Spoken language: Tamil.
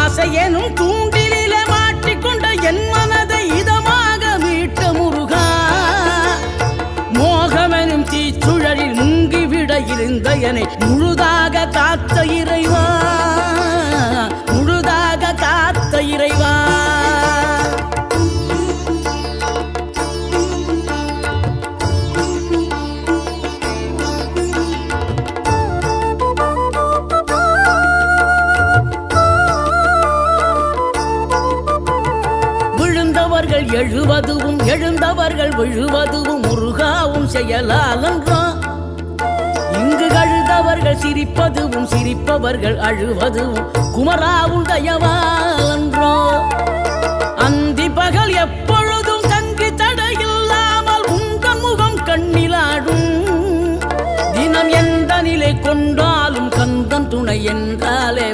ஆசையெனும் தூண்டிலே மாட்டிக்கொண்ட என் மனதை இதமாக மீட்ட முருகா மோகமெனும் தீச்சுழலில் முங்கிவிட இருந்த என்னை முழுதாக காத்த இறைவா முழுதாக காத்த இறைவா எழுவதுவும் எழுந்தவர்கள் விழுவதுவும் முருகாவும் செயலாலன்றோ இங்கு அழுதவர்கள் சிரிப்பதுவும் சிரிப்பவர்கள் அழுவதுவும் குமராவும் தயவாலன்றோ அந்தி பகல் எப்பொழுதும் தங்கி தடையில்லாமல் உங்கள் முகம் கண்ணிலாடும் தினம் எந்த நிலை கொண்டாலும் கந்தன் துணை என்றாலே